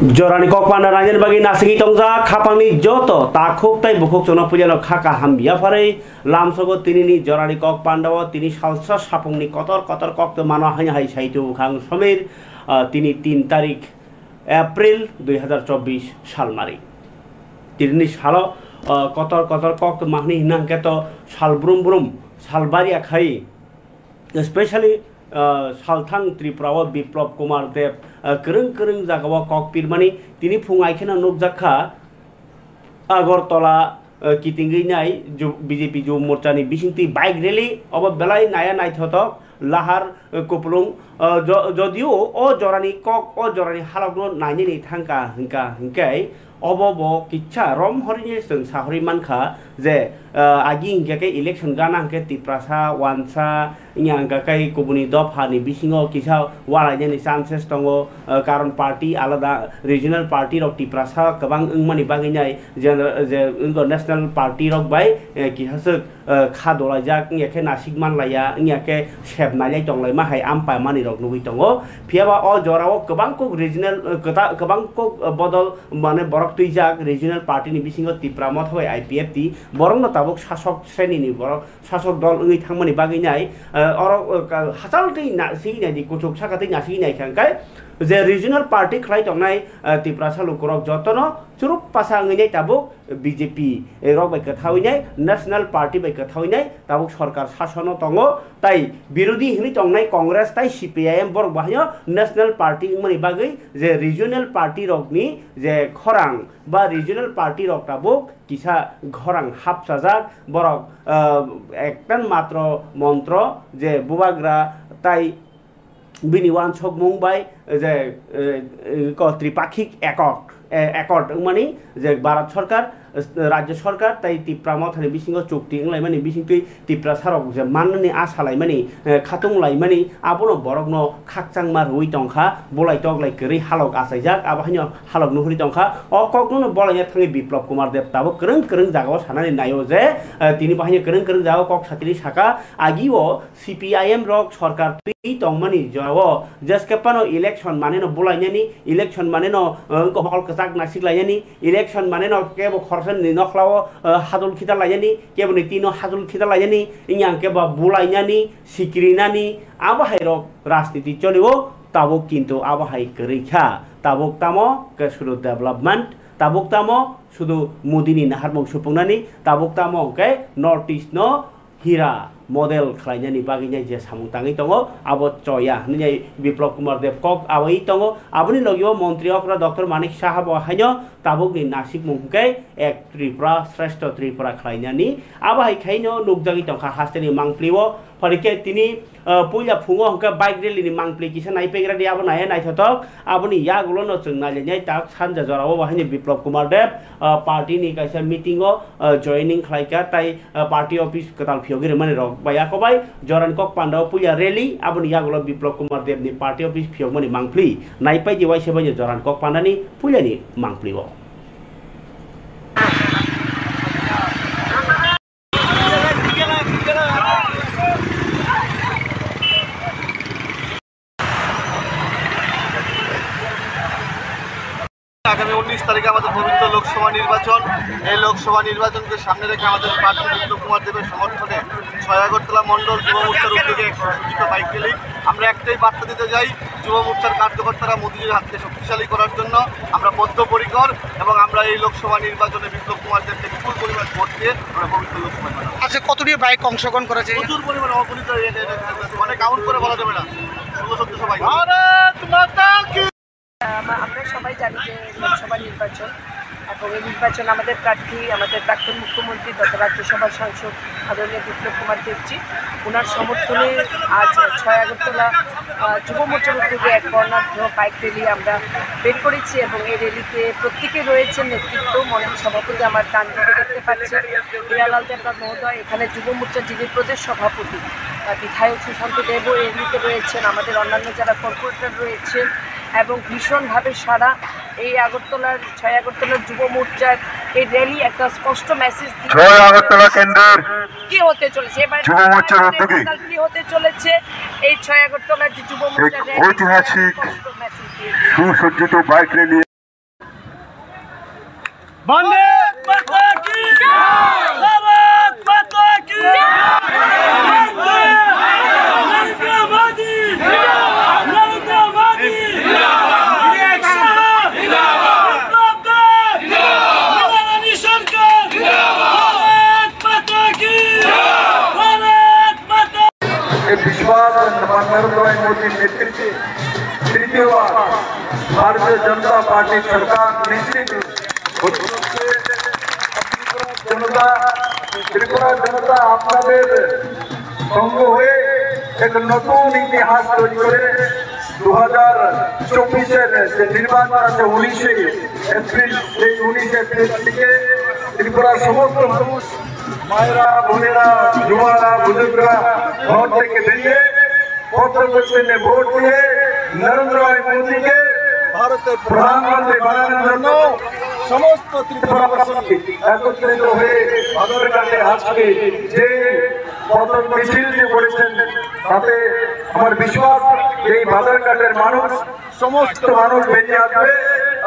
Jorani kokpana rangen bagi nasigi tongja khapangni joto takhuk tai bukhuk chono pujano khaka hambia phare lamsogo tinini jorani kok pandawa tini salsa sapungni kotor kotor kok to mano hanya hai saitu khang somir tini 3 তারিখ April 2024 সাল মারি তিনি সালো কতর কতর cock মাহনি হিনাংকে তো সাল ব্রুম ব্রুম সালবারিয়া খাই specially সালথাং ত্রিপুরাও Biplab Kumar Deb করং করং জাগাও কক পিরমানি তিনি ফুঙাইখেনা নুকজাখা আগরতলা কিতিঙ্গি নাই বিজেপি যুব মোর্চানি বিসিংতি বাইক রেলি অব বেলাই নায়া নাইথতক লাহার কুপলুং যদিও ও জরানি কক ও জরানি হালকনো নাইনি থাঙ্কা হিংকা হিংকাই অবব কিচ্ছা রম হরিনি जों साहरि मानखा जे आगि हिंगाके इलेक्शन गाना हंके तिप्रासा वानसा इया हंगाके कुबुनि दफानि बिसिङाव किसा वालायनि चान्सेस दङ कारण पार्टी आलादा रिजनल पार्टी रक तिप्रासा गोबां इंमानि बागिनाय जे नेशनल पार्टी रक बाय किहासो खादलायजाक इयाके नासिक मानलाया इयाके सेबनायलाय दंलाय माहाय आमपा मानि रक नुगै दङ फियाबा अ जराव गोबां को रिजनल गोबां को बदल माने बरक तुइजाक रिजनल पार्टीनि बिसिङाव तिप्रा मत होय आईपीएफ ती बरंनो ताबुक शासक श्रेणीनि बरक शासक दल उइ थांमानि बागिनाय अर हासालतै नासिनाय दि कुचुक साखातै नासिनाय खांखाय जे रिजनल पार्टी खलाय दंनाय तिप्रा सालुकरक जतनो चुरुप पासाङै ताबुक बीजेपी रक बाय कथावैनाय नेशनल पार्टी बाय कथावैनाय ताबुक सरकार शासनो दङो ताई बिरोधी हिनि दंनाय कांग्रेस ताई सीपीआईएम बरक बाहायो नेशनल पार्टी मनि बागै जे रिजनल पार्टी रकनि जे खरां बा रिजनल पार्टी रक ताबुक किसा घरां हाबसाजाक बरक एकटान मात्र मन्त्र जे बुबाग्रा ताई बिनि वानसक मुंबाई जे त्रिपाक्षिक एकर्ड माने जे भारत सरकार राज्य सरकार ताई तिप्रा मथानि बिसिङाव चुक्ति इंलाय माने बिसिङै तिप्रा सारक जे माननि आसालाय माने खातुंलाय माने आबनो बरकनो खाकचां मार हुइ टंखा बलाय टगलाय करै हालक आसायजाक आबाहायनो हालक नुहुरि टंखा अ ककनो बलायया थाङै बिप्लब कुमार देब ताबो करं करं जागाव सानानै नायो जे तिनि बाहायनो करं करं जागाव कक सातिनि साका आगिओ सीपीआईएम रक सरकार ति टंमानि जाव जसकेपानो इलेक्शन मानेनो बलायनानि इलेक्शन मानेनो कहल कसाक नासिकलायनि इलेक्शन मानेनो केबो खरसन नखलाव हादुल खिता लायनि केबो तिनो हादुल खिता लायनि इयां केबो बुलायनानि सिक्रिनानि आबाहाय रक राजनीति चलिओ ताबुक किन्तु आबाहाय करैखा ताबुक तामो के सुदु डेभलपमेंट ताबुक तामो सुदु मोदीनि नाहारमं सुपुंनानि ताबुक तामो के नॉर्थ ईस्ट नो हीरा मॉडल खलायनानि बागिनाय जे सामुंताङै दङ आबो चया हनै बिप्लब कुमार देब कक आबै दङ आबनि लगियो मंत्री अक्रा डॉक्टर मानिक साहा बहायनो ताबुकनि नासिक मुंकै एक त्रिपुरा श्रेष्ठ त्रिपुरा खलायनानि आबाहाय खायनो नुकजागि दंखा हास्टेनि मांप्लिओ फरिके तिनि पुइला फुङो हंका बाइक रेलीनि मांप्लि किसा नायपेग्रा दि आबो नाय नायथतक आबनि यागुलनो जों नायलेनाय ताक सानजा जराव बाहायनि बिप्लब कुमार देब पार्टीनि कायसा मीटिंगो जॉइनिंग खलायका ताई पार्टी ऑफिस कताल फियोगिरे माने रक बायाकबाय जरान कक पांडाव पुइला रेली आबनि यागुलो बिप्लब कुमार देबनि पार्टी ऑफिस फियोगमनि मांप्लि नायपाय दिवाय सेबाय जरान कक पांडानि पुइलानि मांप्लिओ आगामी 19 तारीखे हमारे पवित्र लोकसभा निर्वाचन এই লোকসভা নির্বাচনকে সামনে রেখে আমাদের প্রার্থী বিপ্লব কুমার দেবের সমর্থনে ছয়াগরতলা মণ্ডল যুব মোর্চার উদ্যোগে সংগঠিত বাইক র্যালি আমরা একটাই বার্তা দিতে যাই যুব মোর্চার কার্যকর্তারা মোদীজির হাতকে শক্তিশালী করার জন্য আমরা বদ্ধপরিকর এবং আমরা এই লোকসভা নির্বাচনে বিপ্লব কুমার দেবকে বিপুল পরিমাণ ভোট দিয়ে আমরা পবিত্র লোকসভা বানাবো। আচ্ছা, কতটি বাইক অংশগ্রহণ করেছে? প্রচুর পরিমাণ অগণিত মানে কাউন্ট করে বলা যাবে না। শুভ সত্য সবাই ভারত মাতা কি। আমরা সবাই জানি যে লোকসভা নির্বাচন এবং এই নির্বাচন আমাদের প্রার্থী আমাদের প্রাক্তন মুখ্যমন্ত্রী তথা রাজ্যসভার সাংসদ আদরণীয় বিপ্লব কুমার দেবজি ওনার সমর্থনে আজ 6 আগরতলা যুব মোর্চার উদ্যোগে এক বর্ণাঢ্য বাইক র্যালি আমরা বের করেছি এবং এই র্যালিতে প্রত্যেকে রয়েছেন নেতৃত্ব মন্ডল সভাপতি আমার ডান দিকে দেখতে পাচ্ছেন হীরালাল দেবনাথ মহোদয়, এখানে যুব মোর্চার যিনি প্রদেশ সভাপতি বিধায়ক সুশান্ত দেবও এই র্যালিতে রয়েছেন, আমাদের অন্যান্য যারা কর্পোরেটর রয়েছেন এবং ভীষণভাবে সারা এই আগরতলার 6 আগরতলার যুব মোর্চার এই র্যালি একটা স্পষ্ট মেসেজ দিচ্ছে 6 আগরতলা কেন্দ্রের কি হতে চলেছে এবার যুব মোর্চার উদ্যোগে কি হতে চলেছে এই 6 আগরতলার যে যুব মোর্চার র্যালি ঐতিহাসিক সুসজ্জিত বাইক র্যালি বন্দে মাতা কি ভারত মাতা কি নরেন্দ্র মোদি নরেন্দ্র মোদি विश्वास नरेंद्र मोदी नेतृत्व तृतीय बार भारतीय जनता पार्टी सरकार निश्चित जनता त्रिपुरा जनता আপনাদের সঙ্গ হয়ে এক নতুন ইতিহাস তৈরি করে 2024-এর যে নির্বাচন আছে 19 এপ্রিল এই 19 এপ্রিল থেকে ত্রিপুরার সমস্ত মানুষ মায়েরা বোনেরা যুবারা বুজুর্গরা ঘর থেকে বেরিয়ে পত্রপত্রে ভোট দিয়ে নরেন্দ্র মোদীকে ভারতের প্রধানমন্ত্রী বানানোর জন্য সমস্ত ত্রিপুরাবাসী একত্রিত হয়ে বাজারঘাটে আজকে যে পথ মিছিল যে করেছেন তাতে আমার বিশ্বাস এই বাজারঘাটের মানুষ সমস্ত মানুষ বেরিয়ে আসবে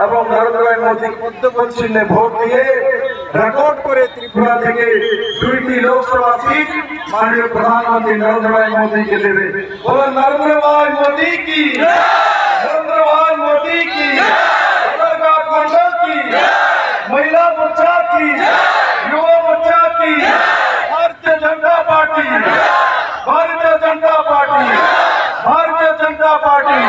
এবং নরেন্দ্র মোদী মধ্যপ্রদেশ চিহ্নে ভোট দিয়ে রেকর্ড করে ত্রিপুরা থেকে 2টি লোকসভা সিট মাননীয় প্রধানমন্ত্রী নরেন্দ্র মোদীকে দেবে বলুন নরেন্দ্র ভাই মোদী কি नरेंद्र भाई मोदी की बाजारघाट मंडल की महिला मोर्चा की युवा मोर्चा की Bharatiya Janata party Bharatiya Janata party Bharatiya Janata party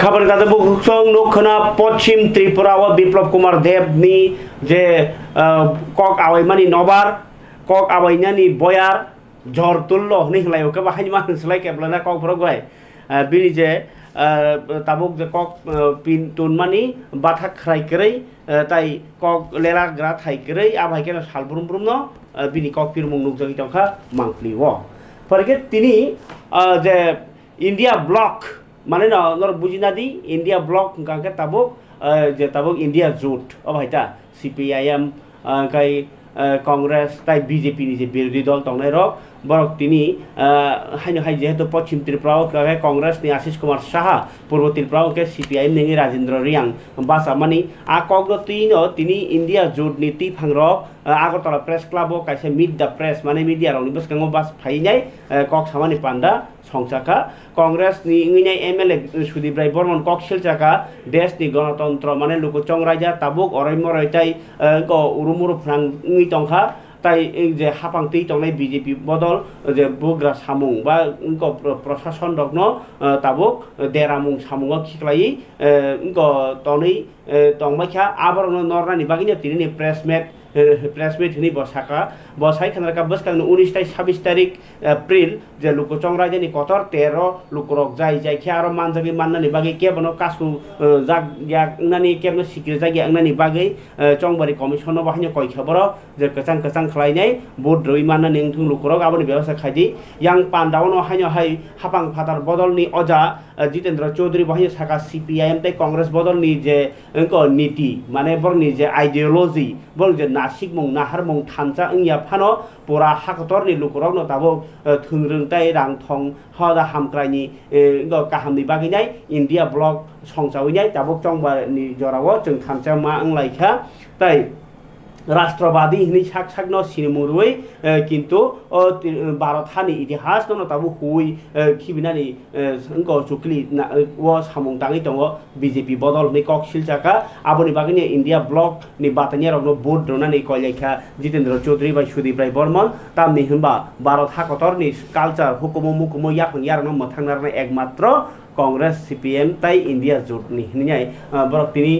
खबर जाते बुकसं नखना पश्चिम त्रिपुरा व बिप्लब कुमार देवनी जे कक आवायमानी नबार कक आवायनानी बयार झर तुल्लो निहलायो के बाहाय मान सलाय केब्लाना कक फरगय बिनि जे ताबुक जे कक पिन तुनमानी बाथा खरायकरै ताई कक लेराग्रा थायकरै आबाय के सालब्रुम ब्रुमनो बिनि कक पिरमुं नुकजगि तंखा मांख्लिव फरगे तिनी जे इंडिया ब्लॉक माने नर बुझिना दी इंडिया ब्लॉक गांके ताबुक जे ताबुक इंडिया जुट अब हाइता सीपीआईएम काई कांग्रेस ताई बीजेपी नि जे विरोधी दल तंनाय रक बरक तिनी हाइनो हाइ जेहेतु पश्चिम त्रिपुरा के कांग्रेस नि आशीष कुमार साहा पूर्व त्रिपुरा के सीपीआईएम नि राजेंद्र रियांग बासा मानी आ कग्रतिनो तिनी इंडिया जुट नि ति फांग्रक आगरतला प्रेस क्लब काइसे मीट द प्रेस माने मीडिया रंनि बसकांगो बास फाइनाय कक सामानि पान्डा संसाखा कांग्रेस नि इंगिनाय एमएलए सुदीप्राय बर्मन कक सिलचाका देश नि गणतंत्र माने लुकुचं राजा ताबुक अरायमरायताय ग उरुमुरु फ्रां इंगि तंखा ताई जे हापांति तंनाय बीजेपी बदल जे बुग्रा सामुं बा प्रशासन दग्न ताबुक देरामुं सामुंगा खिख्लायै तनै तंबायखा आबरन नरनानि बागिनो तिनि प्रेसमेट हनी बसाका बसाई खानका बसकां 19-26 तारिख एप्रिल जे लुकुचं राजानि कतर 13 लुकुरक जाय जायखि आरो मानजागि माननानि बागै केबनो कासु जागयानि केबनो सिक्रे जागयानि बागै चंबारि कमिसन बाहायनो कय खबर जे कचां कचां खलायनाय बुट रइ माननानि थुं लुकुरक आबनि व्यवस्था खायदि यां पान्डावनो हायनो हाय हापां फातार बदलनि अजा जितेंद्र चौधरी बाहायनो साका सीपीआईएम ताई कांग्रेस बदलनि जे नीति माने बरनि जे आइडियोलॉजी बर जे नासिकमुं नाहारमुं थानचा इंया फानो पुरा हाकतरनि लुकुरकनो ताबो थुंरोंताय रांथं हदा हामक्रायनि काहामनि बागिनाय इंडिया ब्लॉक संसावैनाय ताबो चंबानि जराव जों थानचा मा अंलायखा ताई राष्ट्रवादी हिनी साक साकनो सिनेमुरुई किंतु भारत हानि इतिहास न ताबु हुई खिबिनानि संको चुकली व सामुं तांगि दङ बीजेपी बदल नि कक सिलचाका आबनि बागिनि इंडिया ब्लॉक नि बातनिया रगनो board रनानि कयलेखा Jitendra Chaudhary bye सुदीप्राय Burman तामनि हनबा Bharat हाकतरनि culture हुकुम मुकुम याखन यारनो मथांनारना एकमात्र कांग्रेस सीपीएम ताई इंडिया जुट नि हिनियाय बरक तिनी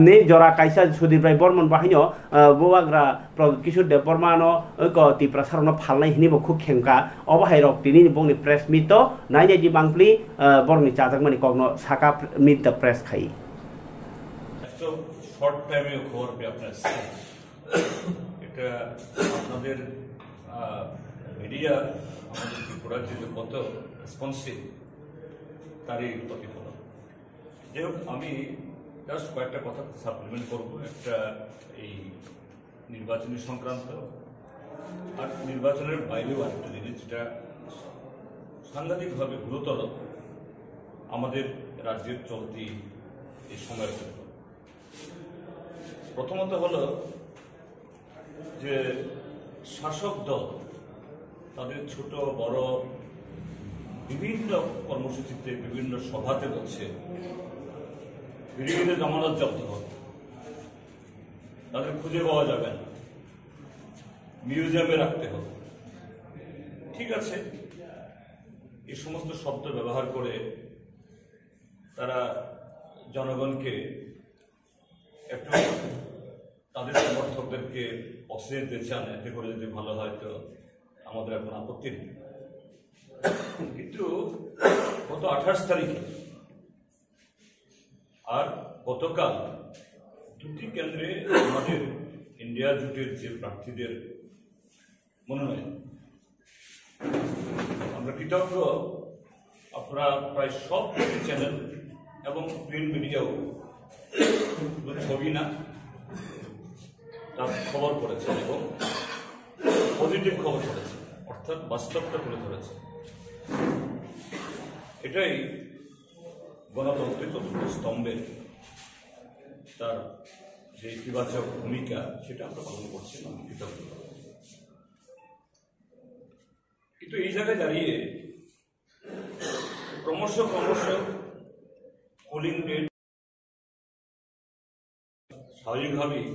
ने जरा काइसा सुदीप्राय बर्मन बाहिनो बुवाग्रा किशोर देव बर्मानो क ति प्रसारन फालनाय हिनिबो खुब खेंका अबहाय रक तिनी बंनि प्रेस मिट नायनाय दि बांप्ली बरनि चाजाकमानि कगनो साका मिट द प्रेस खाई तो শর্ট টাইমে খবর পেয়ে আপনার এটা আপনাদের মিডিয়া আমাদের ত্রিপুরার যে কত রেসপন্সিভ তারই প্রতিফলন। যাই হোক, আমি জাস্ট কয়েকটা কথা সাপ্লিমেন্ট করবো। একটা এই নির্বাচনী সংক্রান্ত আর নির্বাচনের বাইরেও আরেকটা জিনিস যেটা সাংঘাতিকভাবে গুরুতর আমাদের রাজ্যের চলতি এই সময়ের জন্য। প্রথমত হলো যে শাসক দল তাদের ছোট বড় বিভিন্ন কর্মসূচিতে বিভিন্ন সভাতে বলছে বিরোধীদের জামানত জব্দ হবে, তাদের খুঁজে পাওয়া যাবে না, মিউজিয়ামে রাখতে হবে। ঠিক আছে, এই সমস্ত শব্দ ব্যবহার করে তারা জনগণকে একটু তাদের সমর্থকদেরকে অক্সিজেন দিতে চান, এতে করে যদি ভালো হয় তো আমাদের এখন আপত্তি নেই। কিন্তু গত 28 তারিখে আর গতকাল দুটি কেন্দ্রে আমাদের ইন্ডিয়া জোটের যে প্রার্থীদের মনোনয়ন, আমরা কৃতজ্ঞ। আপনারা প্রায় সব চ্যানেল এবং প্রিন্ট মিডিয়াও ছবি না তার খবর করেছে এবং পজিটিভ খবর করেছে, অর্থাৎ বাস্তবটা তুলে ধরেছে। এটাই গণতন্ত্রের চতুর্থ স্তম্ভের তার যে ইতিবাচক ভূমিকা, সেটা আমরা পালন করছি, আমি কৃতজ্ঞ। কিন্তু এই জায়গায় দাঁড়িয়ে ক্রমশ পোলিং ডেট স্বাভাবিকভাবেই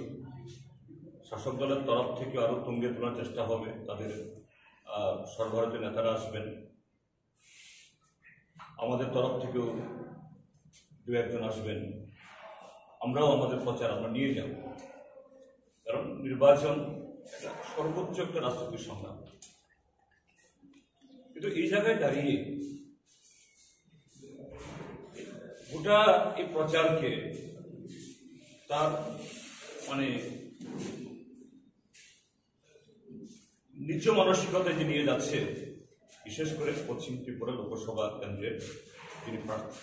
শাসক দলের তরফ থেকে আরো তুঙ্গে তোলার চেষ্টা হবে। তাদের সর্বভারতীয় নেতারা আসবেন, আমাদের তরফ থেকেও দু একজন আসবেন, আমরাও আমাদের প্রচার আমরা নিয়ে যাব। কারণ নির্বাচন একটা সর্বোচ্চ একটা রাজনৈতিক সংগ্রাম। কিন্তু এই জায়গায় দাঁড়িয়ে গোটা এই প্রচারকে তার মানে নিজ মানসিকতায় যে নিয়ে যাচ্ছে, বিশেষ করে পশ্চিম ত্রিপুরা লোকসভা কেন্দ্রের যিনি প্রার্থী,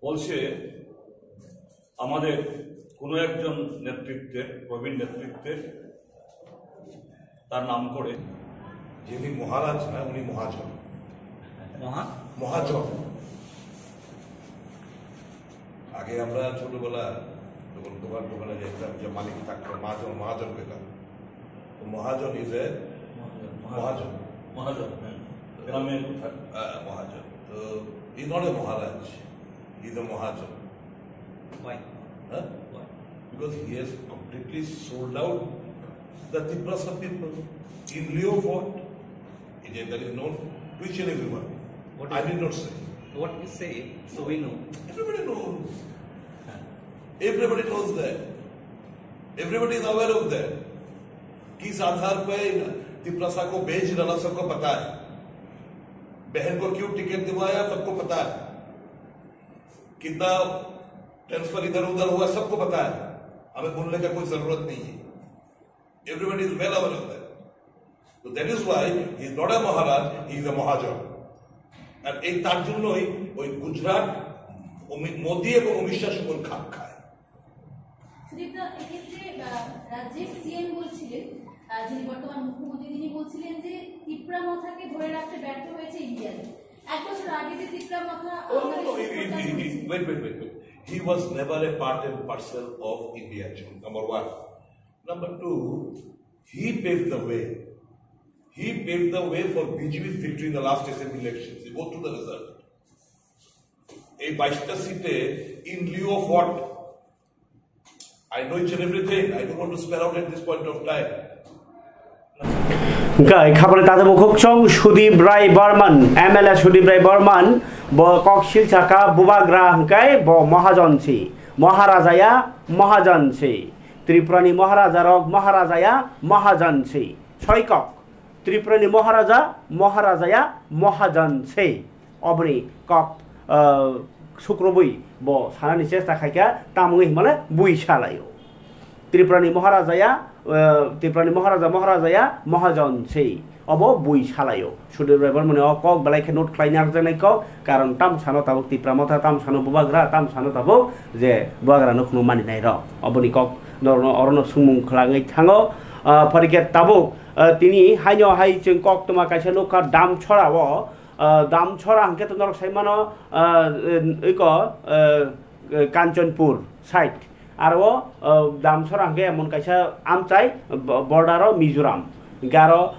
বলছে আমাদের কোনো একজন নেতৃত্বের, প্রবীণ নেতৃত্বের তার নাম করে, যিনি মহারাজ না উনি মহাজন। মহাজন আগে আমরা ছোটবেলা যখন দোকান দোকানে যেতাম, যে মালিক থাকতো মহাজন, মহাজন পেতাম। মহাজন ইজ এ মহাজন, মহাজন গ্রামের মহাজন। তো is not a Maharaj, is a Mahajan. Huh? Because he has completely sold out the Tiprasa people in lieu of what? That is known to each and everyone. I did not say. What you say, so we know. Everybody knows. Everybody knows that. Everybody is aware of that. किस आधार पर तिप्रसा को बेच डाला सबको पता है, बहन को क्यों टिकट दिलवाया सबको पता है, कितना ट्रांसफर इधर उधर हुआ सबको पता है, हमें बोलने का कोई जरूरत नहीं है। Everybody is well aware of that. So that is why he is not a Maharaj, he is a Mahajan. And এই তার জন্যই ওই গুজরাট মোদি এবং অমিত শাহ সুমন খাপ খায়। এক্ষেত্রে রাজ্যের সিএম বলছিলেন, যিনি বর্তমান মুখ্যমন্ত্রী, তিনি বলছিলেন যে তিপ্রা মাথাকে ধরে রাখতে ব্যর্থ হয়েছে ইন্ডিয়া। এক বছর আগে যে তিপ্রা মাথা, wait. He was never a part and parcel of India, number one. Number two, he paved the way. He paved the way for BJP's victory in the last assembly elections. He go to the result. A 22টা seat in lieu of what? I know each and everything. I don't want to spell out at this point of time. খাবারে তাদের মুখোচ্ছং Sudip Roy Barman, MLA Sudip Roy Barman ককশিল চাকা বুবাগ্রা হংকাই মহাজনছি মহারাজায়া মহাজনছি ত্রিপুরানি মহারাজা rock মহারাজায়া মহাজনছি ছয়কক ত্রিপুরানি মহারাজা মহারাজায়া মহাজনছি অবনি cock শুক্রবই ব সানানি চেষ্টা খাইকা তামুই মানে বুই সালাयो त्रिपुरानि महाराजाया महाजन sei obo bui salayo sudir rebar mone o kok belai ke not khlainar janai kok karon tam sano tabuk tipra motha tam sano bubagra tam sano tabuk je bubagra no khunu mani nai ro oboni kok norno orno sumung khlangai thango pariket tabuk tini haino hai chung kok toma kaisa nokar dam chorao dam chora angke to norok saimano iko Kanchanpur site aro dam chora angke emon kaisa amchai border o Mizoram Garo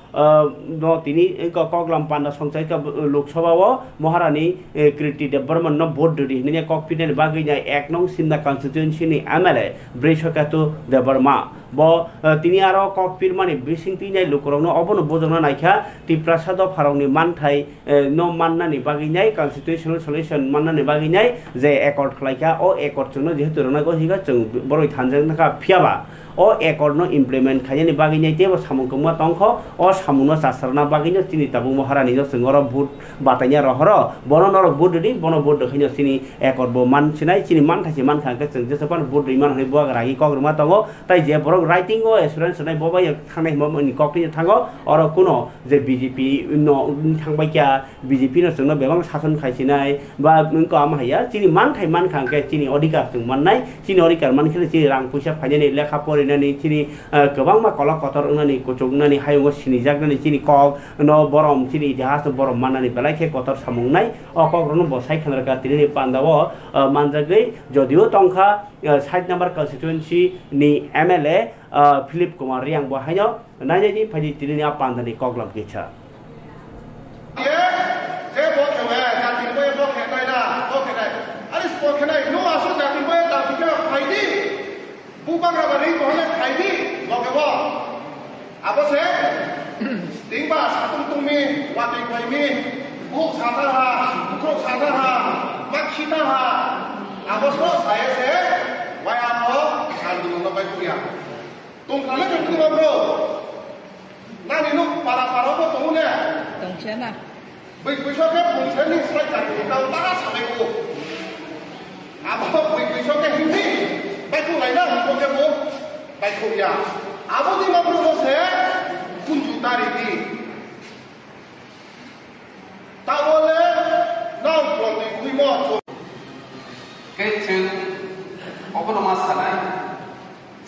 no tini koklam panda songchai ka Lok Sabha o Maharani Kirti Debarman no board duri ni kokpiten bagi jai ek nong simna constituency ni MLA Breshakatu Debarma bo tini aro kokpir mani bising tinai lukrong no obono bojona naikha Tiprasado Pharongni manthai no mannani bagi jai constitutional solution mannani bagi jai je accord khlaika o accord chungno jehetu rona go higa chung boroi thanjang naka phiaba o accord no implement khaini bagi jai tebo samung koma tongkho o samungno sasarna bagi no tini tabu Maharani no singoro vote batanya rohoro bono norok vote di bono vote khaini tini accord bo man sinai tini man thasi man khang ka chung jesapan vote iman hoi bo ragi kogrma tongo tai je borok writing o assurance nai bobai thangnai moni kokti thango oro kuno je BJP no thangbai kya BJP no sungno bebang sason khaisinai ba nko am haya tini man thai man khang ke tini odikar chung mannai tini odikar man khile tini rang puisa phainani lekha porinani tini gobang ma kolok kotor unani kuchungnani hayungo sinijak chini kok no borom chini itihas borom manani belai ke kotor samungnai o kok rono bosai khanarka tini pandawo manjagei jodio tongkha 60 number constituency ni MLA Philip Kumar Riang bo hayo najeji phaji tini ni pandani koklam kecha je bo khwe ta tin bo bo khe kai da bo khe dai alis bo khe dai no aso ta tin bo ta tin ka khai di bu bang ra ba ri bo le khai di bo ke bo abo se ting ba sa tung tung mi wa ting khai mi bu sa ta ha ko sa ta ha ma khi ta ha abo so sa ye se wa ya mo sa du no ba ku ya tung khala ke tu bro na ni no para bo tu ne Tổng chén à? Bây giờ cái vùng thế này sẽ chẳng được đâu ta sao mày cô à mà bây giờ cái hình gì bây giờ này nó không có cái bố bây giờ ya à bố đi mà bố sẽ kun chủ ta đi ta bố lẽ nào còn đi quy mô cái chương অবনমা স্থানায়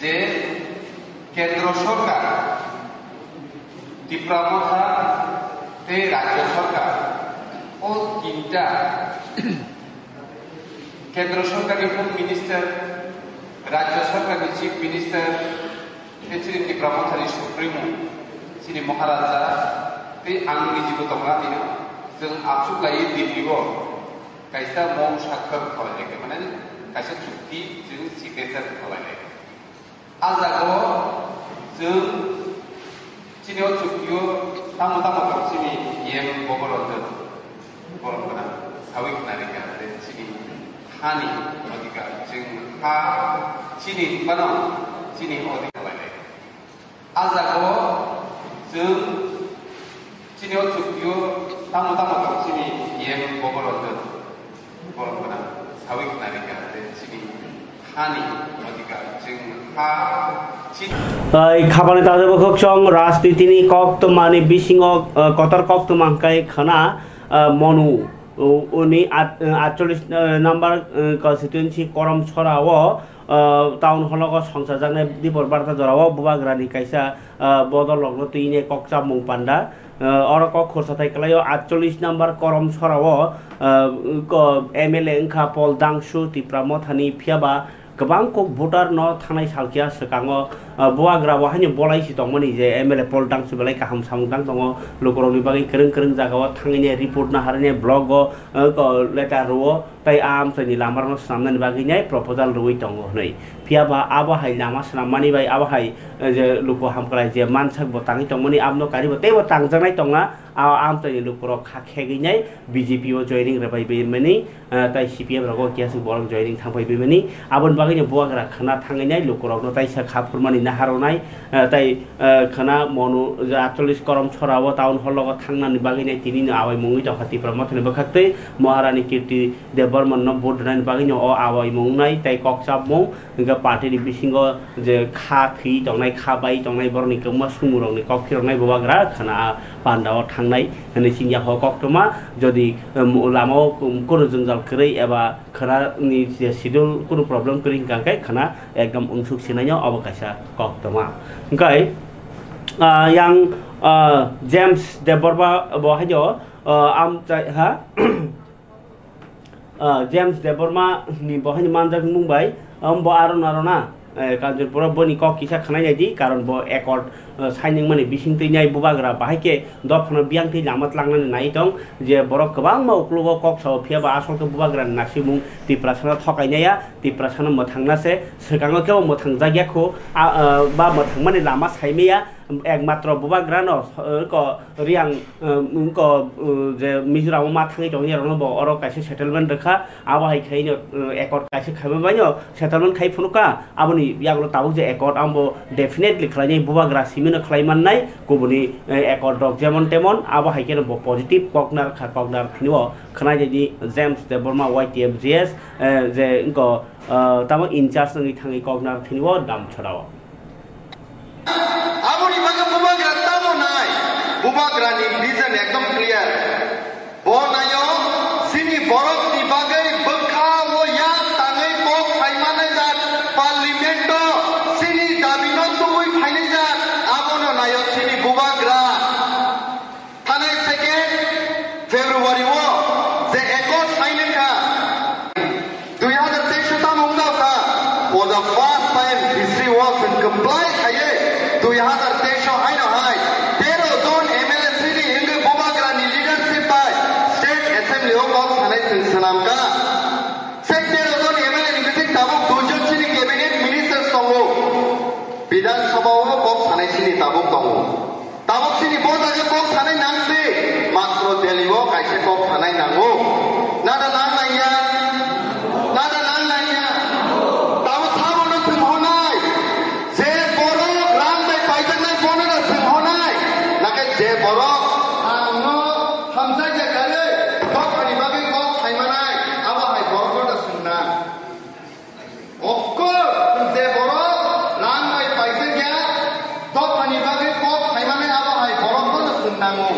যে কেন্দ্র সরকার ত্রিপুরা মথা তে রাজ্য সরকার ও তিনটা কেন্দ্র সরকারের home minister রাজ্য সরকারের chief minister Shri Tripura মথানি সুপ্রিমো শ্রী মহারাজা তে आंनि जिबो दंगा बिनो जों आसु लायै दिल्लीआव कायसा मं साक्षर खालामनायखौ माने कायसा चुक्ति जों सिगनेचार खालामनाय आजागो जों चिनियाव चुक्तियाव तामो चिनि येम बगरदों बर'फोरा सावि होननानै गारदों चिनि हानि अधिकार जों हा चिनि बानो चिनि अधिकार लायनाय आजागो जों चिनियाव चुक्तियाव तामो चिनि येम बगरदों बर'फोरा सावि होननानै गारदों चिनि हानि अधिकार जों हा খাবানি তাজে বখক চং রাজনীতি নি কক্ত মানে বিসিং কতর কক্ত মাংকাই খানা মনু উনি 48 নাম্বার কনস্টিটুয়েন্সি করম ছড়াও টাউন হলক সংসার জানে দিবর বার্তা জরাও বুবাগ্রানি কাইসা বদল লগ্ন তুইনে ককচা মুং পান্ডা और क खरसाथाय कलायो 48 नम्बर करम छराओ MLA ओंखा पल दांसु तिप्रा मथानि फियाबा गोबां कक भोटार न थानाय सालखिया सकाङो बुवाग्रा वहायनो बलायसि दंमोन जे MLA पल दांसु बेलाय गाहाम सामुदां दङ लोकरनि बागै गोरों जागाव थाङैने रिपर्ट ना हारने ब्लग लेटार रो ताइ आम सनि लामारनो सामनानि बागैनाय प्रपोजाल रुइ दङ नै फियाबा आबहाय लामा साममानि बाय आबहाय जे लोको हामकलाय जे मानसाक बताङि दंमोन आमनो कारिबो तेबो तांजानाय दङा आम सनि लोकरो खाखेगैनाय BJP ओ जयनिं रबाय बेमनि ताइ CPM रगो कियासु बरं जयनिं थांबाय बेमनि आबन बागैनो बुवाग्रा खाना थाङैनाय लोकरनो ताइ सा खाफुरमानि नाहारनाय ताइ खाना मनु 48 करम छराव टाउन हल लग थांनानि बागैनाय तिनिनो आवाय मुङै दखाति प्रमथनि बखातै महारानी कीर्ति देव development no board nan bagi no awai mong nai tai kok chap mong ga party ni bisingo je kha thi tongnai kha bai tongnai borni kema sumurong ni kok khirnai babagra khana pandao thangnai ni singya ho kok toma jodi lamo kono jungjal krei eba khana ni schedule kono problem kring kai khana ekdom unsuk sinanya abakasa kok toma kai yang James Deborba bohajo am ha James Deborma ni bohani manjak Mumbai bo aron arona Kanjurpura boni kok kisa khanai jadi karon bo ekor signing mane bising tei bubagra bahike dopno biang tei lamat langnani nai tong je borok kobang ma uklugo kok saw phia ba asol ke bubagra nasimung ti prasana thokainaya ti prasana mothangna se sekango ke mothang jagya kho ba mothang mane lama saimia একমাত্র বুবাগ্রানো ko riang ko je Mizoram ma thangi tong ni rono bo oro kaise settlement rekha abahai khaino ekor kaise khabe banyo settlement khai phunuka aboni yaglo tabuk je ekor ambo definitely khlai bubagra simino khlai mannai kobuni ekor dok jemon temon abahai ke bo positive koknar thiniwo khana jadi James Deborma YTFGS je ko tamo in charge ngi thangi koknar thiniwo dam chharawo Amoni baga bubagra tamo nai bubagra ni vision ekdom clear bonayo sini borok ni bagai bekha wo ya tangai kok phaimane jat parliament sini dabino tui phaine jat abono nayo sini bubagra thanai second February wo je ekot phaine ka 2023 tamong da ka for the first time history was in comply khaye 2023 haino hai 13 jon MLA sini hinge bubagra ni leadership by state assembly of sanai sanam ka sek 13 jon MLA ni bisik tabuk 2 jon sini cabinet ministers tongo bidan sabha o kok sanai sini tabuk sini boda je kok sanai nangse matro delhi o kaise kok sanai nango nada nang naya tabu thabono simhonai je boro nakai je borok angno hamsai je kale kok pani bagai kok thaimanai aba hai borok da sunna okko je borok lang mai paise gya kok pani bagai kok thaimanai aba hai borok da sunna mo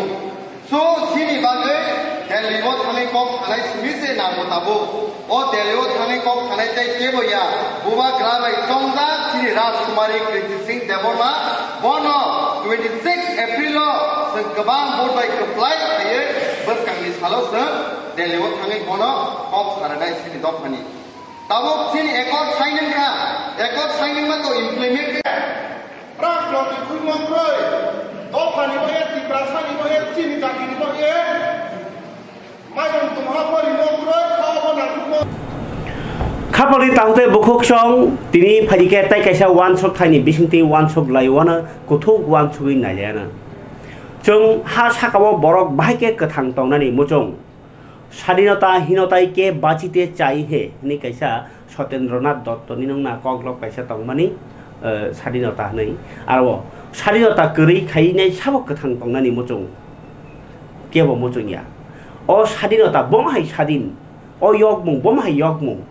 so sini bagai delhi o thanai kok thanai simi se namo tabo o delhi o thanai kok thanai tai kebo ya buba gramai tongda sini Rajkumari Kriti Singh Deborma bono 26 April segabang board by comply kaye bus kangni salo se Delhi o thangai bono kok saradai sini dophani tabok sini ekor signing ma to implement rak lo ti khumon roi dophani boye ti prasani boye chini jakini boye mai don tumha pori no roi khawa na khumon Kapali tahute bukhuk song tini phajike tai kaisa one shot thaini bisingti one shot laiwana kuthuk one chugin nailena chung ha sakabo borok bahike kathang tongnani muchung স্বাধীনতা হীনতাই কে বাঁচিতে চাই হে ni kaisa Satendranath Dotto ni nongna koglok kaisa tongmani স্বাধীনতা nei aro স্বাধীনতা gori khainai sabok kathang tongnani muchung kebo muchung ya o স্বাধীনতা bomhai স্বাধীন o yogmung bomhai yogmung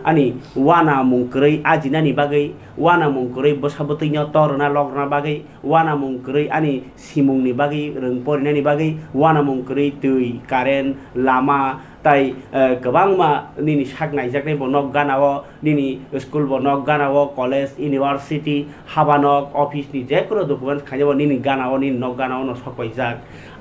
ani wana mungkrei ajinani bagai wana mungkrei bosabotainya torna logrna bagai wana mungkrei ani simungni bagai rengporinani bagai wana mungkrei tui karen lama tai kebangma nini saknai jakne bonok ganao nini school bonok ganao college university habanok office ni jekono document khaijabo nini ganao nini nok ganao no sokoi jak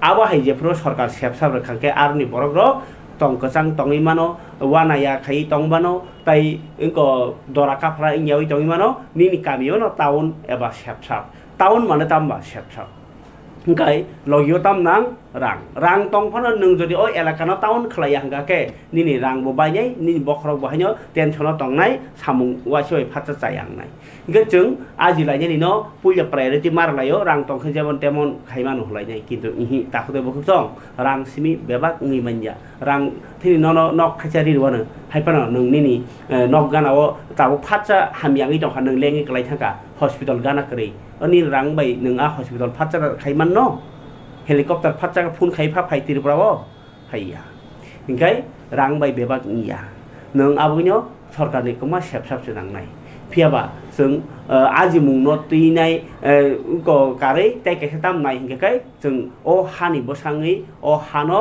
abo hai jefro sarkar sepsab rakhanke arni borok tongkasang tongimano wana ya khai tongbano tai inko doraka phra ingyawi tongimano nini kamio no town eba sepsap town mane tamba sepsap Engkai logio tam nang rang tong phano nung jodi oi elakano town khlaya hanga ke nini rang bo bainai nini bokrok bahanyo tensiono tongnai samung wasoi phatsa chayang nai ge chung aji lainai ni no puya priority mar layo rang tong khajabon temon khaiman holainai kintu ihi takhode bokhsong rang simi bebak ngi manja rang thini no nok khachari wana haipano nung nini nok ganao tabu phatsa hamyangi tong hanung lengi klai thaka hospital gana kri ani rang bai nung a hospital phatsa khaiman no helicopter phatsa phun khai pha phai tir prawo haiya ingkai rang bai bebak iya नों आबगैनो सरकारनि कमा सेबसाबसो नांनाय फियाबा जों आजिमुंनो तैनाय कारै ताइ काइसे दामनाय हिंगाखाय जों अ हानि बसाङै अ हानो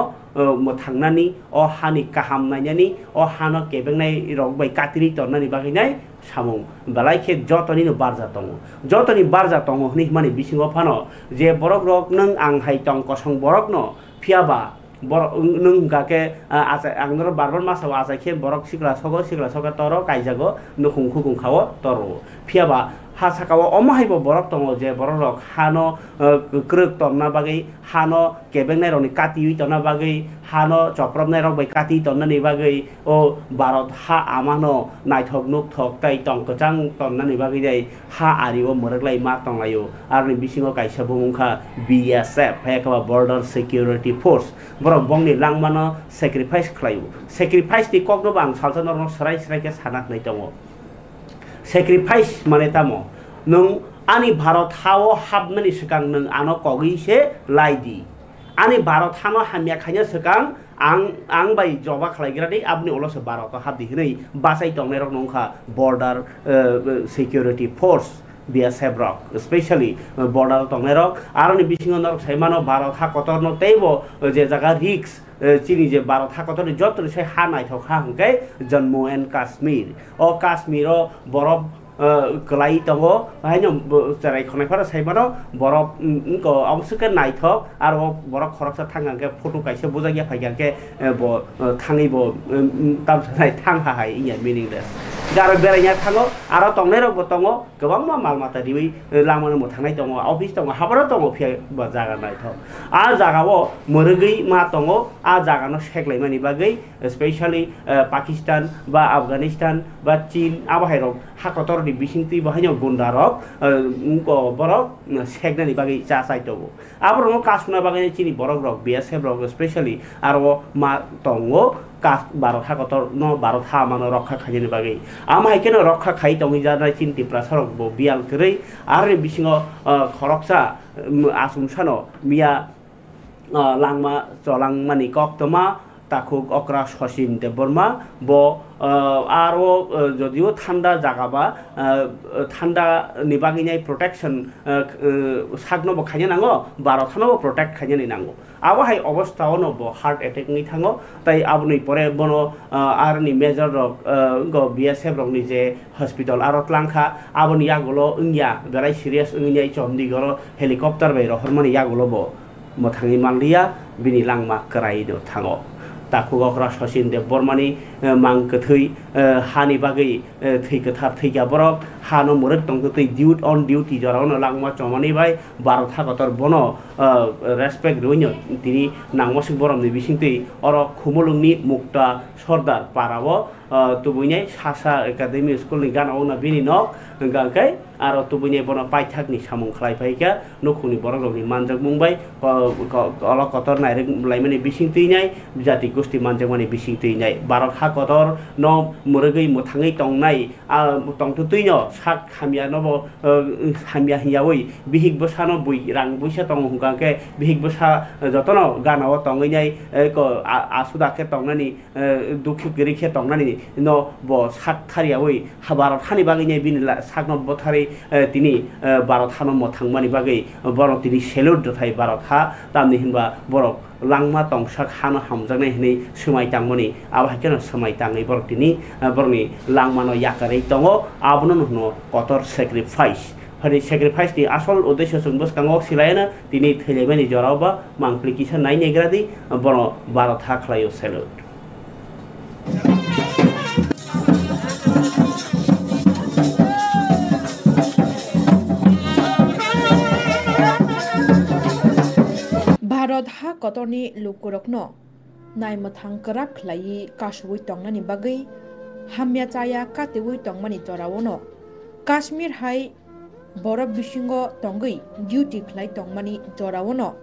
थांनानै अ हानि काहाम नायनानै अ हानो केबेंनाय रग बाय कातिरि तरनानै बागैनाय सामुं बालायखे जतनिनो बारजा दङ जतनि बारजा दङ हनि माने बिसिङाव फानो जे बरक रक नों आं हाय दं कसं बरक न फियाबा borok nung gake angnor barbar masao asaike borok sikla soga toro kaijago nukhung khukung khawo toro phiaba ha sakao omahaibo borok tongo je borok rok hano kruk tonna bagai hano kebengnai roni kati tonna bagai hano choprobnai rok bai kati tonna ni bagai o barot ha amano naithok nuk thok tai tongkachang tonna ni bagai dai ha ariwo moraklai ma tonglayo arni bisingo kaisa bumungkha BSF phekaba border security force borok bongni langmano sacrifice khlayo sacrifice ni kokno bang saljanor sarai sarai ke sanak nai tongo sacrifice mane tamo nung ani bharat hao habnani sekang nung ano kogi se laidi ani bharat hano hamya khanya sekang ang bai joba khlaigrani abni oloso bharat habdi hinai basai tongnai rok nongkha border security force BSF rock especially border tongnai rok aroni bisingo norok saimano bharat ha kotor no teibo je jaga risk chini je bharat ha kotor jotor se ha naithok ha hangkai Jammu and Kashmir o Kashmir o borof kelai tongo haino jarai khonai phara saimano borof ko amsuke naithok aro borof khoroksa thangangke photo kaise bujagya phaigangke bo thangi bo tamsanai thangha hai inya meaningless garo berainya thango aro tongnai rok bo tongo gobang ma mal mata diwi lamano mo thangnai tongo office tongo habaro tongo phia ba jaga naithok a jaga o morugui ma tongo a jaga no seklaimani bagai especially Pakistan ba Afghanistan ba Chin abahai rok hakotor ni bisingti bahaino gundarok ko borok segnani bagai chasai togo abro kasuna bagai chini borok rok BSF rok especially aro ma tongo kas barot hakotor no barot ha mano rokha khajini bagai amai keno rokha khai tongi jana chinti prasarok bo bial krei arre bisingo khoroksa asumsano mia langma cholang mani kok toma takuk okra shosin de borma bo aro jodio thanda jaga ba thanda nibaginai protection sagno bo khanya nango baro thano bo protect khanya ni nango abo hai obostha ono bo heart attack ni thango tai aboni pore bono arni major rok go BSF rok ni je hospital aro tlangkha aboni yagulo ingya berai serious ingya chomdi goro helicopter bai ro hormoni yagulo bo mothangi manlia bini langma krai do thango takugokra shosin de bormani mangkathui hani bagai thei kathar thei ya borok hano murek tongto tei duty on duty jorano langma chomani bai barotha kotor bono respect roinyo tini nangmosik borom ni bisingtei oro khumulungni mukta sordar parabo tubuinai sasa academy school ni gana ona bini nok gangkai aro tubuinai bono paithakni samung khlai phaika nukhuni borok ni manjak mungbai olo kotor nairek laimani bisingtei nai jati gosti manjak mani bisingtei nai barot ha kotor no murugui muthangai tongnai tongtu tuino sak hamya nobo hamya hiyawi bihik bosano bui rang buisa tong hungkangke bihik bosa jotono ganao tongai nai ko asudake tongnani dukhi gerikhe tongnani no bo sak thariyawi habarot hani bagai nai binila sakno bothari tini barot hano mothangmani bagai borok tini salute thai barot ha tamni hinba borok langma tongsak hano hamjaknai hinai somai tangmani abha keno somai tangai borok tini borni langmano yakarei tongo abono no kotor sacrifice hari sacrifice ni asol uddesho sungbos kangok silaina tini theleibani joraba mangpli kisa nai negradi bono barot ha khlayo salute Bharat ha kotorni lukurokno naimathang karak khlai kashui tongnani bagai hamya chaya katewi tongmani torawono Kashmir hai borok bisingo tongai duty khlai tongmani torawono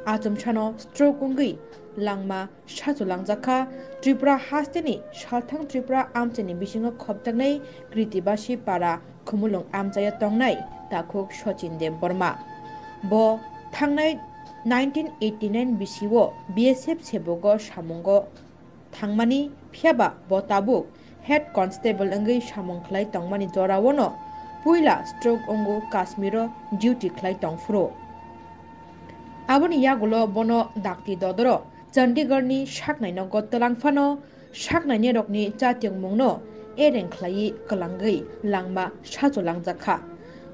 achomchano stroke ungui langma sajulangjaka Tripura hasteni salthang Tripura amchani bisingo khopjaknai kritibasi para khumulung amchaya tongnai takhuk Sachin Dev Burma bo thangnai 1989 BCO BSF sebogo samungo thangmani phiaba bo tabuk head constable अंगै सामं खलाई तंगमानि जरावनो पुइला stroke अंगो काश्मीरो duty खलाई तंफ्रो आबोनि यागुलो बनो दाक्ति ददरो चंडीगढ़नि साकनाइनो गत्तलांफानो साकनाइनि रकनि चात्यं मुंनो एरें खलाई कलांगै लांमा साजलांजाखा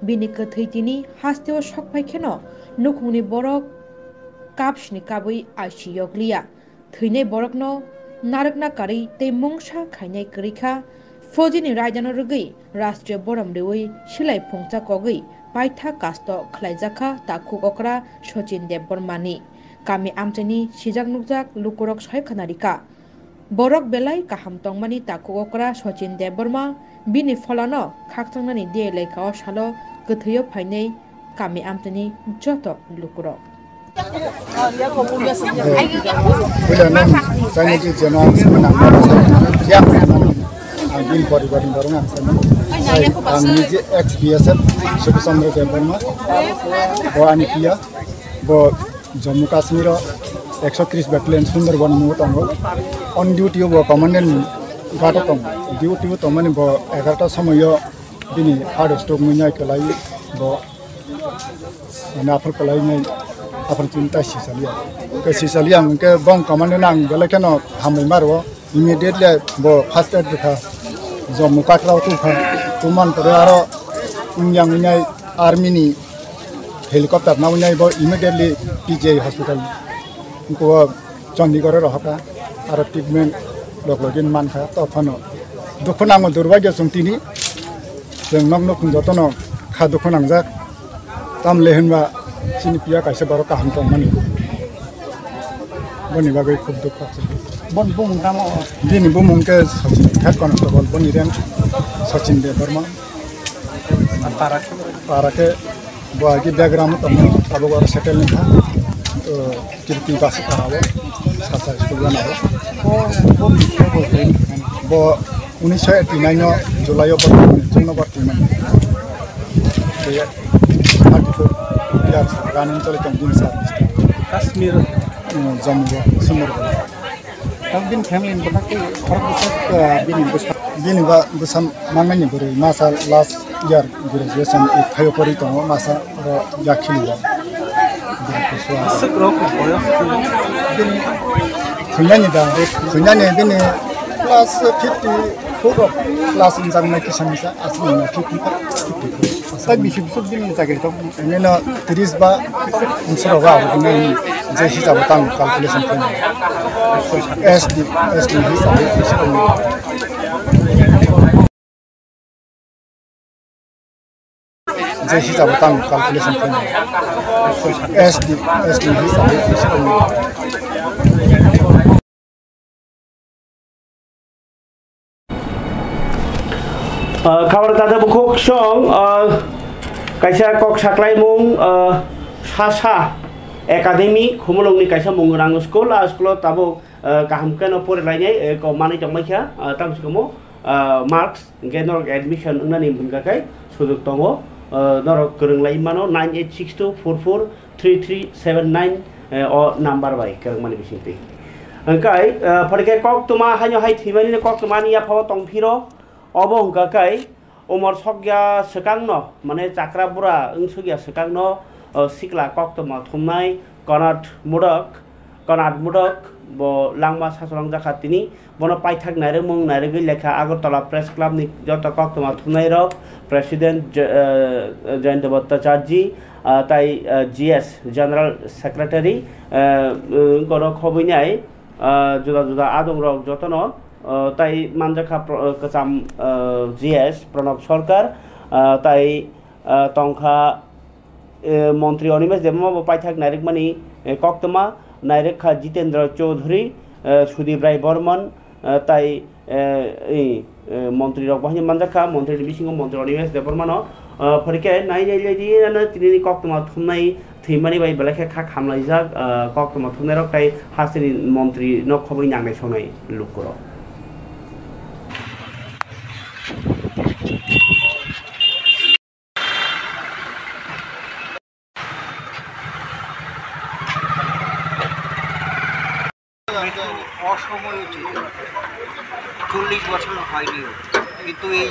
बिनि कथैतिनि हास्तेव सकफाइखेनो नुखुंनि बरक कापसनि काबै आइसि यग्लिया थैनाय बरकनो नारकना कारै तै मुंसा खाइनाय करिखा फौजिनि रायदानो रगै राष्ट्रीय बरम रेवै सिलाय फुंचा कगै पाइथा कास्त खलाइजाखा ताखुक अकरा सचिन देबबर्मानि कामी आमचेनि सिजाक नुकजाक लुकुरक सयखानारिका बरक बेलाय काहाम तंमानि ताखुक अकरा सचिन देबबर्मा बिनि फलानो खाकचांनानि देलायखाव सालो गथैयो फाइनै कामी आमचेनि जत लुकुरक दिन परिवर्तन गरौँ हामी एक्स बिएसएफ सुबह चंद्र देवबर्मा अनि पिया जम्मू काश्मीर 130 बैटालियन सुंदरबन मुंग तंगो ऑन ड्यूटी वो कमांडेंट गाटो तंग ड्यूटी तो माने 11टा समय बिनि हार्ड स्टॉक मुन्याय कलाई नाफल कलाई नै अपन चिंता सिसलिया उनके बंग कमांडेंट आं बेलेकेन हामै मारो इमीडिएटली बो फास्ट एड दिखा जम्मू काटराव तुमान पर आरो इंयाय आर्मी नि हेलीकॉप्टर नावनाय बो इमीडिएटली पीजीआई हॉस्पिटल को चंडीगढ़ रहका आरो ट्रीटमेंट लगलगिन मानखा तफनो दुखनांग दुर्भाग्य संतिनि जों नगनो खुंजतनो खा दुखनांजा तामले होनबा सिनिपिया कायसे बारो काहाम तंमानि बनि बागै खूब दुख बन बुंग दामो दिनि बुंग के हेड कॉन्स्टेबल बनि रेन सचिन देवबर्मा पाराके बागी बैकग्राउंड तमो अब गर सेटल था तो कीर्ति बास करावो सासा स्कूल बनावो बो 1989 जुलाई जून बर्ती मन ये 34 years running चले दिन सर्विस काश्मीर जम्मू सुंदरबन तब दिन फैमिली इन बता के बिनि बसम मांगनायनि बोरै मासा लास्ट इयार ग्रेजुएशन थायो परि दङ मासा र याखिनि खुनानि बिनि क्लास 54 क्लास इंजामनाय किसाननिसा आसलिना 54 दा बिसिबसु बिनि जागेर नेनो 30 बा उनसरावा बिनि जे हिसाब तां कैलकुलेशन एसडी हिसाब जे हिसाब तां कैलकुलेशन एसडी हिसाब खबर ताजा बुखुक सं कायसा कक साख्लायमुं सासा एकाडेमी खुमलंनि कायसा मुं रां स्कुल स्कुल ताबो काहामकेन फरायलायनाय मानै दंमायखा तामसिकमो मार्क्स गेनर एडमिशन होननानै बुंगाखाय सुजुग दङ नरक गोरोंलाय मानो 9862443379 अ नाम्बार बाय गोरोंमानि बिसिंति अंकाय फरके कक तुमा हायो हाय थिमानि कक तुमानि याफाव तंफिरो अबो हंकाखाय उमर सकया सकांनो माने चाक्रा बुरा ओंसुगिया सकांनो सिकला कक्तमा थुमनाय कनाट मुडक ब लांमा सासलां जाखातिनि बनो पाइथाक नारे मुं नारे गैलेखा आगरतला प्रेस क्लब नि जत कक्तमा थुमनाय र प्रेसिडेंट जयंत भट्टाचार्य ताई जीएस जनरल सेक्रेटारी गनो खबैनाय जुदा जुदा आदं रक जतनो ताई मानजाखा कचाम जीएस प्रणब सरकार ताई तंखा मंत्री अनिमेश देवमा पाइथाक नायरेक मानी कक्तमा नायरेक खा जितेंद्र चौधरी सुदीप राय बर्मन ताई मंत्री रक बाहिनी मानजाखा मंत्री बिसिंग मंत्री अनिमेश देवबर्मान फरिके नाय नाय तिनि कक्तमा थुमनाय थैमानि बाय बेलेखे खा खामलायजाक कक्तमा थुमनाय रक ताई हासिनि मंत्री न खबै नांनाय सनाय लुकुर অসময় উচিত 40 বছর হয়নি, কিন্তু এই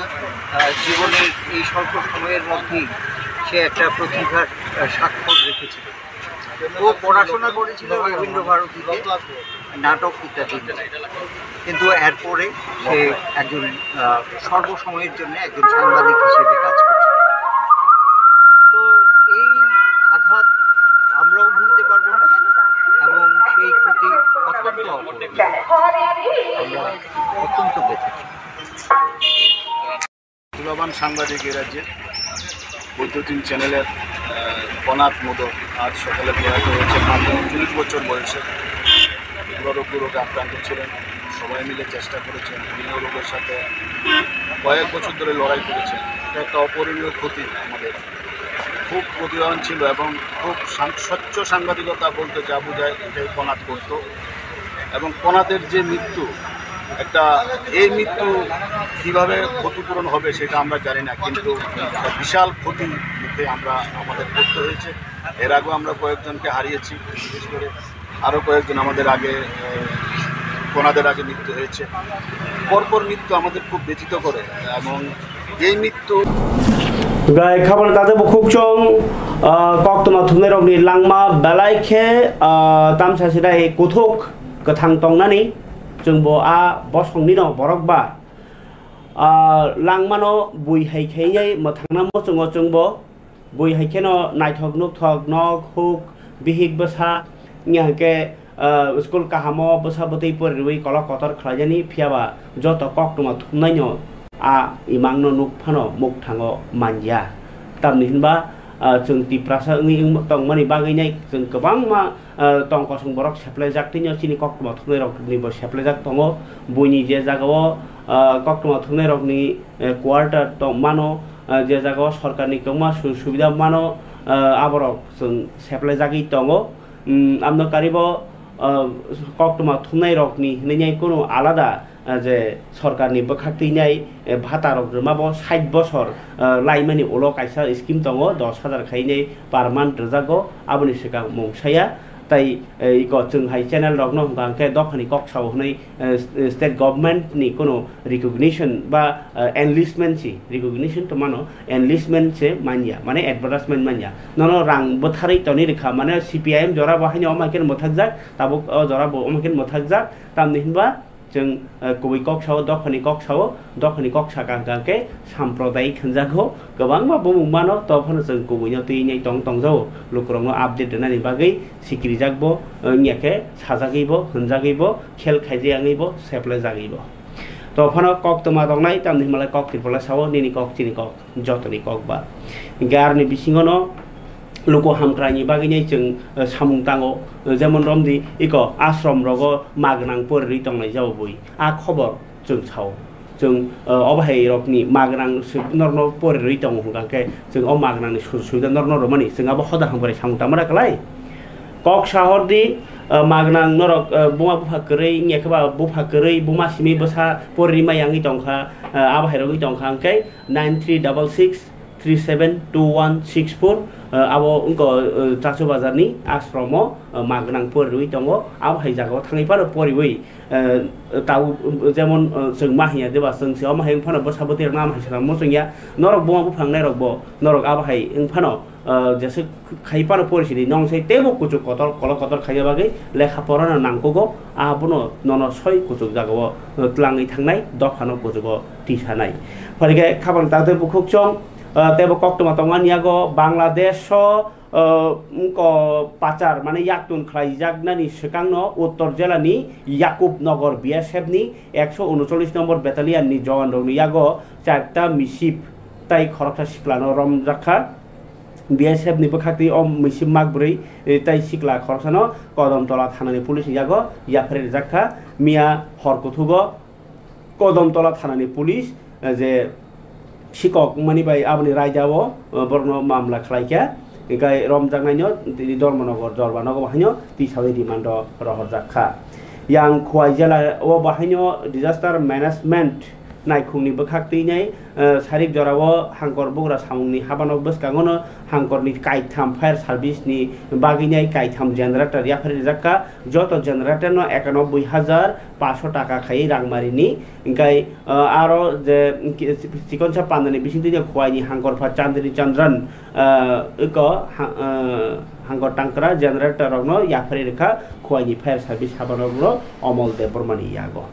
জীবনের এই স্বল্প সময়ের মধ্যেই সে একটা প্রতিভার স্বাক্ষর রেখেছিল। ও পড়াশোনা করেছিল রবীন্দ্রভারতীতে, নাটক ইত্যাদি, কিন্তু এরপরে সে একজন সর্বসময়ের জন্য একজন সাংবাদিক হিসেবে কাজ করছে। তো এই আঘাত আমরাও ভুলতে পারবো না এবং সেই ক্ষতি অত্যন্ত অত্যন্ত বেঁচেছি। প্রতিভাবান সাংবাদিক এ রাজ্যে বৈদ্যুতিন চ্যানেলের কনাথ মোদক আজ সকালে প্রয়াত হয়েছে। মাত্র 40 বছর বয়সে দুরারোগ্য রোগে আক্রান্ত ছিলেন। সবাই মিলে চেষ্টা করেছেন, বিভিন্ন রোগের সাথে কয়েক বছর ধরে লড়াই করেছেন। এটা একটা অপরিণীয় ক্ষতি আমাদের। খুব প্রতিভাবান ছিল এবং খুব স্বচ্ছ সাংবাদিকতা বলতে যা বোঝায় এটাই কনাথ করত। এবং কনাথের যে মৃত্যু, এই মৃত্যু কীভাবে ক্ষতিপূরণ হবে সেটা আমরা জানি না, কিন্তু একটা বিশাল ক্ষতি মুখে আমাদের করতে হয়েছে। এর আগেও আমরা কয়েকজনকে হারিয়েছি, বিশেষ করে আরও কয়েকজন আমাদের আগে কনাথের আগে মৃত্যু হয়েছে। পরপর মৃত্যু আমাদের খুব ব্যথিত করে এবং এই মৃত্যু গাই খাবার তাদের বুকুকচং কক্তমা থুমনাই রকনি langma balaikhe tamsasida e kuthuk gothang tongnani जोंबो आ बसंनि न बरकबा langmano bui haikhaयै mothangna mochongo जोंबो bui haikeno naithok nukthok nok huk bihik basa nyahke school kahamo basa botei porrui kolok kotor khlajani phiaba joto koktoma thumnai no a imangno nukphano mukthango manja tamni hinba जों तिप्रासा तंगमानि बागैनाय जों गोबांमा तंकसं बरक सेप्लायजाक तिनो सिनि कक्टमा थुमनाय रकनिबो सेप्लायजाक दङ बयनि जे जागायाव कक्टमा थुमनाय रकनि quarter दं मानो जे जागायाव सरकारनि गोबां सुबिदा मानो आबरक जों सेप्लायजागै दङ आमनो कारिबो कक्टमा थुमनाय रकनि हिनाय कोनो आलादा जे सरकारनि बोखाक्तैनाय भाता रकमाबो 60 बছর लाइमानि उलो कायसा स्किम दङ 10,000 खायनै पार मान्थ रजागो आबनि सिगां मंसाया ताई इको जोंहाय चेनेल रकनो गांके दखानि कक्साव हनै स्टेट गभर्नमेन्ट नि कोनो रिकगनिशन बा एनलिस्टमेन्ट सि रिकगनिशन तो मानो एनलिस्टमेन्ट से मानिया माने एडभार्टाइजमेन्ट मानिया ननो रां बोथारै तनि रेखा माने सीपीआईएम जरा बाहायनो माकेन मोथाकजाक ताबो जरा माकेन मोथाकजाक तामनि हिनबा जों गुबै कक्साव दखानि कक्सा गांके साम्प्रदायिक होनजागौ गोबांबा बुंबानो तफोनो जों गुबैनो तैनाय तंजाव लुकुरंनो आपडेट होनानै बागै सिक्रिजागबो नियाके साजागैबो होनजागैबो खेल खायजायाङैबो सेप्लाय जागैबो तफोनो कक्तमा दंनाय तामनि हिमालय कक्तिरफला साव निनि कक चिनि कक जतनि ककबा गारनि बिसिङनो लोको हामक्रानि बागैनाय जों सामुं ताङो जेमन रमदि इको आश्रम रगो मागनां पोररि तंनाय जाव बय आ खबर जों साव जों अबाहाय रकनि मागनां नरनो पोररि तंग गांके जों अ मागनांनि सुबिदा नरनो रमानि जोंआबो हदा हामग्राय सामुं तामाराखलाय कक शहरदि मागनां नरक बुमा बुफाकरै नियाखबा बुफाकरै बुमा सिमि बसा पोररि मायांगि तंखा आबाहाय रगि तंखा अंकै 9366 372164 abo unko chachu bazarni ashromo magnang porrui tongo abhai jagao thangiparo poriwi tau jemon जों माहिया देबा जों सेवा माहि फानो बसाबति नाम हाइसरा मोसंया नरक बुमा बुफांनाय रकबो नरक आबहाय फानो जेसे खाइपानो परिसिनि नंसै तेबो कुचु कतर कल कतर खाइया बागै लेखा परानो नांगोगो आबनो नन सय कुचु जागाव tlangै थांनाय दफानो कुचुगो तिसानाय फरिगे खाबान ताते बुखुकचं तेबो कक्तमा तंगानियागो बांलादेश उनको पाचार माने याकटुन खाइजागनानि सिगांनो उत्तर जिल्लानि याकुब नगर बीएसएफनि 139 नम्बर बेटालियननि जवान रंनियागो 4टा मिसिप ताई खरकथा सिक्लानो रमजाखा बीएसएफ नि बखाक्ति अम मिसिप मागब्रै ताई सिक्ला खरसानो कदमतला थानानि पुलिस यागो याफरे जाखा मिया हरकुथुगो कदमतला थानानि पुलिस जे शिকক मानिबाय आबनि रायजावो बरनो मामला खालायखा गाय रमजांनायनो धर्मनगर जरबानगो बाहायनो तिसावै डिमान्ड रहर जाखा यां खवाइ जिल्ला ओ बाहायनो डिजास्टार मेनेजमेन्ट नायखुंनि बोखाक्तैनाय सारिक जराव हांकर बग्रा सामुंनि हाबानाव बसकांगनो हांकरनि काइथाम फायार सार्भिसनि बागिनाय काइथाम जेनारेटर याफारि जाक्का जत जेनारेटर न 91,500 टाका खाइ रांमारिनि इंकाय आरो जे चिकनसा पाननि बिसिंतिनि खवाइनि हांकरफा चांदनि चंद्रन इको हांकर टांकरा जेनारेटर रंनो याफारि रेखा खवाइनि फायार सार्भिस हाबानाव अमल देव बर्मानि यागो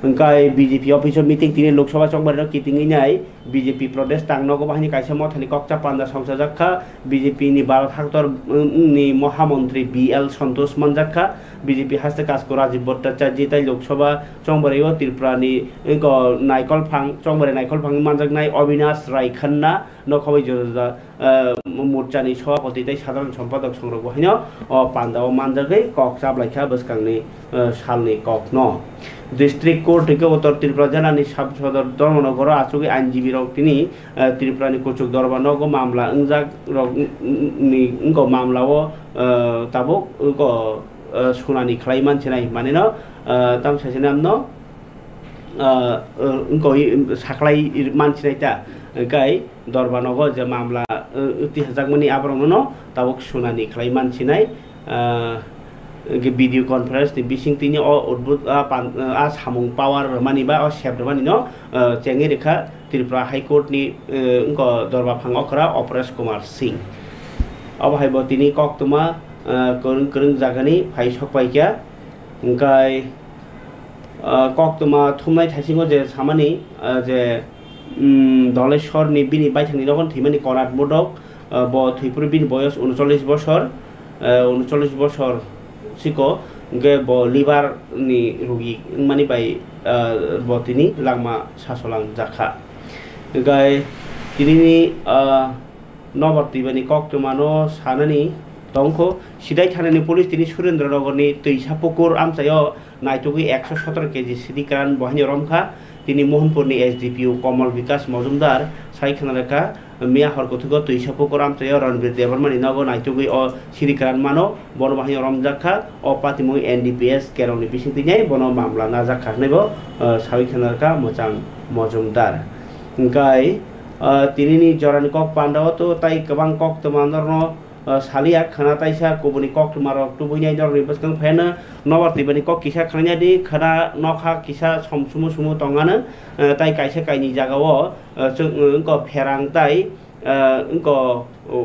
Engkai BJP official meeting tini Lok Sabha chongbar kiting inai BJP prodes tangno ko bahini kaisa mothani kokcha panda samsa jakha BJP ni Bharat Haktor ni Mohamantri BL Santosh Manjakha BJP haste kaজ ko Rajiv Bhattacharya tai Lok Sabha chongbar yo Tripura ni ko Naikol Phang chongbar Naikol Phang manjak nai Avinash Rai Khanna nokhabai joda morchani sabapati tai sadharan sampadok songrok bahino panda o manjagai kok chablaicha boskanni salni kok no District Court থেকে উত্তর Tripura Jilani sub সদর ধর্মনগর আচুকি আইনজীবী rock তিনি ত্রিপুরানি কুচুক দরবানগ মামলা ইংজাক rock নি ink মামলাও তাবক ink শুনানি খালাই মানছিনাই মানে ন তাম সাইছে নাম ন ইংক সাকলাই মানছিনাইতা গাই দরবানগ যে মামলা 30,000 মনি আবরণ ন তাবক শুনানি খালাই মানছিনাই video conference ni bising tini o udbut a samung power mani ba o shep mani no chengi rekha Tripura High Court ni ko dorba phang okra Opres Kumar Singh abhai bo tini kok tuma kurung jagani phai sokpaikya ngai kok tuma thumnai thaisingo je samani je Doleshwar ni bini baithangni lokon thimani Konat Modok bo Thipur bin boyos 39 বছর 39 বছর Siko ge bo liver ni rugi mani bai botini langma sasolang jakha gai tini nobarti bani koktumano sanani tongko sidai thanani police tini Surendranagorni Tuisa Pukur amsayo naitugi 117 kg sidikaran bohani romkha tini Mohanpurni SDPU Komal Vikas Majumdar saikhanareka Mia Horkotugo Tuisa Pukur amsayo Ranbir Devarmani nago naitugi o sidikaran mano bono bahani romjakha o patimoi NDPS keroni bisingtinyai bono mamla najakha nebo saikhanareka Mojang Majumdar gai tinini jorani kok pandaw to tai kabang kok temandarno salia khana taisa kobuni kok tumarok tubunyai dor ribaskang phena nobarti bani kok kisa khanya di khana nokha kisa somsumu sumu tongana tai kaisa kaini jagao ko pherang tai ko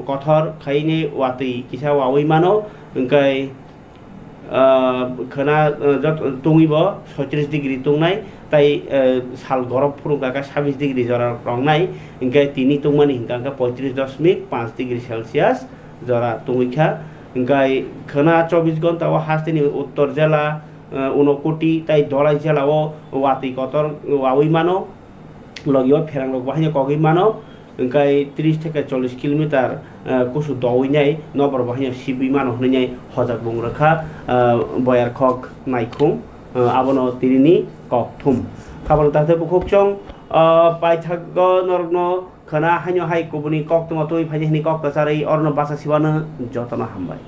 kothor khaini wati kisa wawi mano engkai khana tungibo 36 degree tungnai tai sal gorob phurungka 26 degree jora rongnai engkai tini tungmani hingka 35.5 degree celsius jora tungikha engkai khana 24 ঘন্টা o hastini uttor jela unokoti tai dolai jela o wati kotor wawi mano logio pherang log bahine kogi mano engkai 30 থেকে 40 kilometre kusu dowinai nobor bahine sibi mano hnai hojak bungrakha boyar khok naikhung abono tirini kokthum khabor tate bukhokchong paithaggo norno khana hanyo hai kubuni koktuma toi phajini kok kasari orno basa sibana jotona hambai